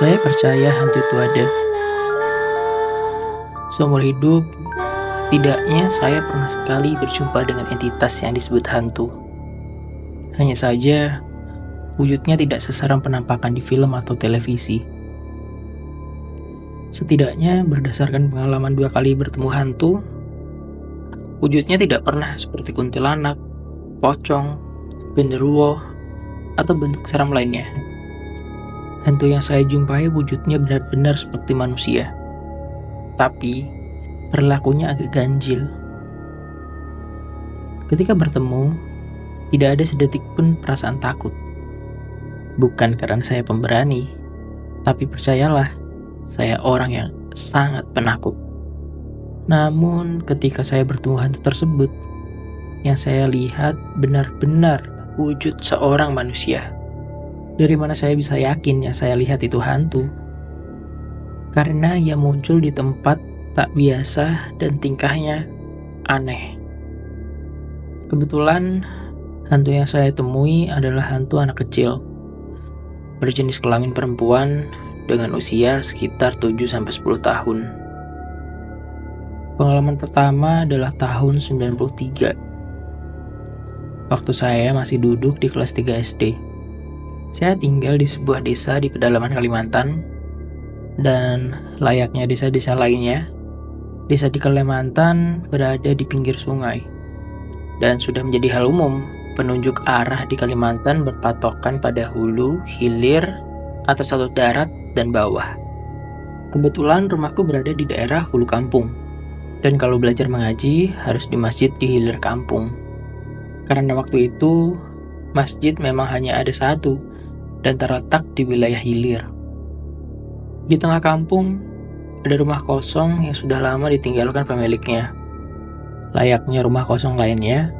Saya percaya hantu itu ada. Seumur hidup, setidaknya saya pernah sekali berjumpa dengan entitas yang disebut hantu. Hanya saja, wujudnya tidak seseram penampakan di film atau televisi. Setidaknya berdasarkan pengalaman 2 kali bertemu hantu, wujudnya tidak pernah seperti kuntilanak, pocong, genderuwo, atau bentuk seram lainnya. Hantu yang saya jumpai wujudnya benar-benar seperti manusia. Tapi, perilakunya agak ganjil. Ketika bertemu, tidak ada sedetik pun perasaan takut. Bukan karena saya pemberani, tapi percayalah, saya orang yang sangat penakut. Namun, ketika saya bertemu hantu tersebut, yang saya lihat benar-benar wujud seorang manusia. Dari mana saya bisa yakin yang saya lihat itu hantu? Karena ia muncul di tempat tak biasa dan tingkahnya aneh. Kebetulan, hantu yang saya temui adalah hantu anak kecil, berjenis kelamin perempuan dengan usia sekitar 7-10 tahun. Pengalaman pertama adalah tahun 93. Waktu saya masih duduk di kelas 3 SD. Saya tinggal di sebuah desa di pedalaman Kalimantan, dan layaknya desa-desa lainnya, desa di Kalimantan berada di pinggir sungai. Dan sudah menjadi hal umum, penunjuk arah di Kalimantan berpatokan pada hulu, hilir, atau satu darat dan bawah. Kebetulan rumahku berada di daerah hulu kampung, dan kalau belajar mengaji harus di masjid di hilir kampung. Karena waktu itu, masjid memang hanya ada satu, dan terletak di wilayah hilir. Di tengah kampung, ada rumah kosong yang sudah lama ditinggalkan pemiliknya. Layaknya rumah kosong lainnya,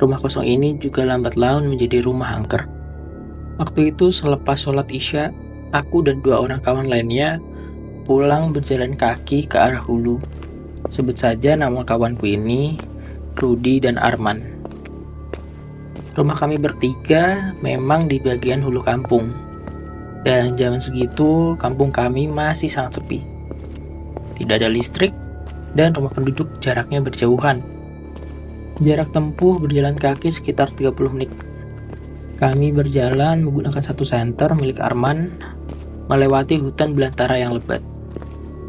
rumah kosong ini juga lambat laun menjadi rumah angker. Waktu itu selepas sholat isya, aku dan 2 orang kawan lainnya pulang berjalan kaki ke arah hulu. Sebut saja nama kawanku ini, Rudi dan Arman. Rumah kami bertiga memang di bagian hulu kampung. Dan zaman segitu, kampung kami masih sangat sepi. Tidak ada listrik, dan rumah penduduk jaraknya berjauhan. Jarak tempuh berjalan kaki sekitar 30 menit. Kami berjalan menggunakan satu senter milik Arman, melewati hutan belantara yang lebat.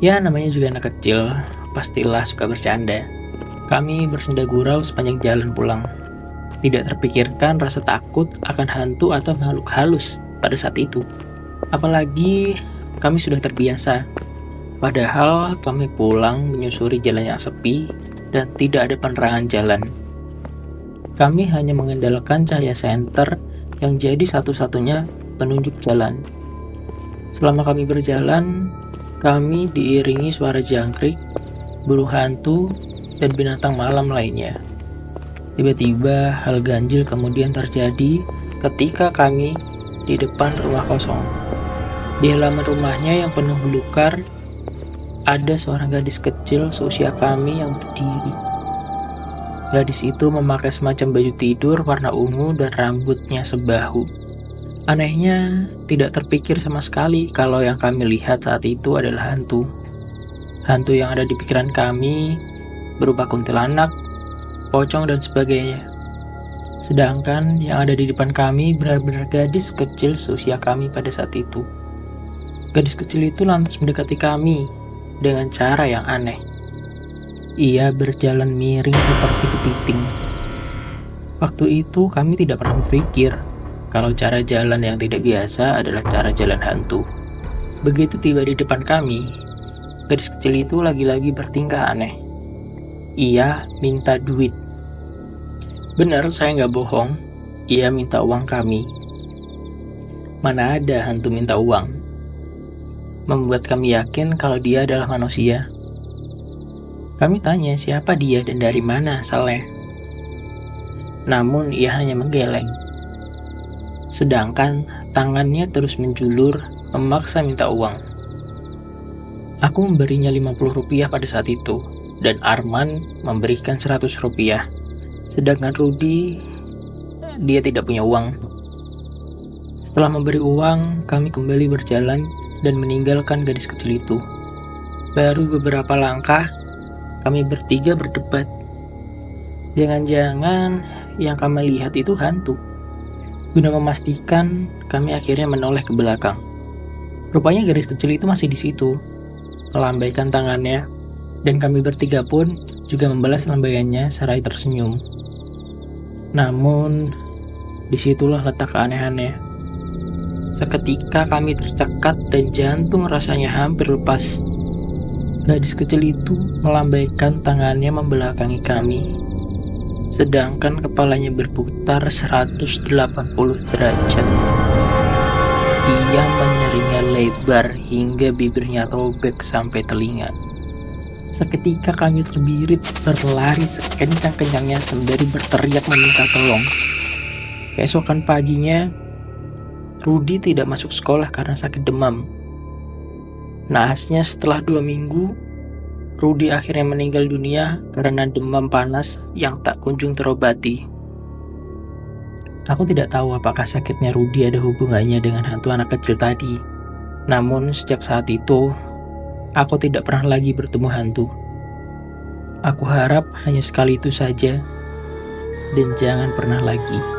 Ya, namanya juga anak kecil, pastilah suka bercanda. Kami bersenda gurau sepanjang jalan pulang. Tidak terpikirkan rasa takut akan hantu atau makhluk halus pada saat itu. Apalagi kami sudah terbiasa. Padahal kami pulang menyusuri jalan yang sepi dan tidak ada penerangan jalan. Kami hanya mengandalkan cahaya senter yang jadi satu-satunya penunjuk jalan. Selama kami berjalan, kami diiringi suara jangkrik, burung hantu, dan binatang malam lainnya. Tiba-tiba hal ganjil kemudian terjadi ketika kami di depan rumah kosong. Di halaman rumahnya yang penuh belukar, ada seorang gadis kecil seusia kami yang berdiri. Gadis itu memakai semacam baju tidur warna ungu dan rambutnya sebahu. Anehnya, tidak terpikir sama sekali kalau yang kami lihat saat itu adalah hantu. Hantu yang ada di pikiran kami berupa kuntilanak, pocong, dan sebagainya. Sedangkan yang ada di depan kami benar-benar gadis kecil seusia kami pada saat itu. Gadis kecil itu lantas mendekati kami dengan cara yang aneh. Ia berjalan miring seperti kepiting. Waktu itu kami tidak pernah berpikir kalau cara jalan yang tidak biasa adalah cara jalan hantu. Begitu tiba di depan kami, gadis kecil itu lagi-lagi bertingkah aneh. Ia minta duit. Benar, saya nggak bohong. Ia minta uang kami. Mana ada hantu minta uang? Membuat kami yakin kalau dia adalah manusia. Kami tanya siapa dia dan dari mana asalnya. Namun ia hanya menggeleng. Sedangkan tangannya terus menjulur memaksa minta uang. Aku memberinya 50 rupiah pada saat itu, dan Arman memberikan 100 rupiah. Sedangkan Rudi, dia tidak punya uang. Setelah memberi uang, kami kembali berjalan dan meninggalkan gadis kecil itu. Baru beberapa langkah, kami bertiga berdebat. Jangan-jangan yang kami lihat itu hantu. Guna memastikan, kami akhirnya menoleh ke belakang. Rupanya gadis kecil itu masih di situ, melambaikan tangannya, dan kami bertiga pun juga membalas lambaiannya seraya tersenyum. Namun, disitulah letak keanehannya. Seketika kami tercekat dan jantung rasanya hampir lepas. Gadis kecil itu melambaikan tangannya membelakangi kami, sedangkan kepalanya berputar 180 derajat. Dia menyeringai lebar hingga bibirnya robek sampai telinga. Seketika kami terbirit berlari sekencang-kencangnya sembari berteriak meminta tolong. Keesokan paginya, Rudy tidak masuk sekolah karena sakit demam. Naasnya setelah 2 minggu, Rudy akhirnya meninggal dunia karena demam panas yang tak kunjung terobati. Aku tidak tahu apakah sakitnya Rudy ada hubungannya dengan hantu anak kecil tadi. Namun sejak saat itu, aku tidak pernah lagi bertemu hantu. Aku harap hanya sekali itu saja, dan jangan pernah lagi.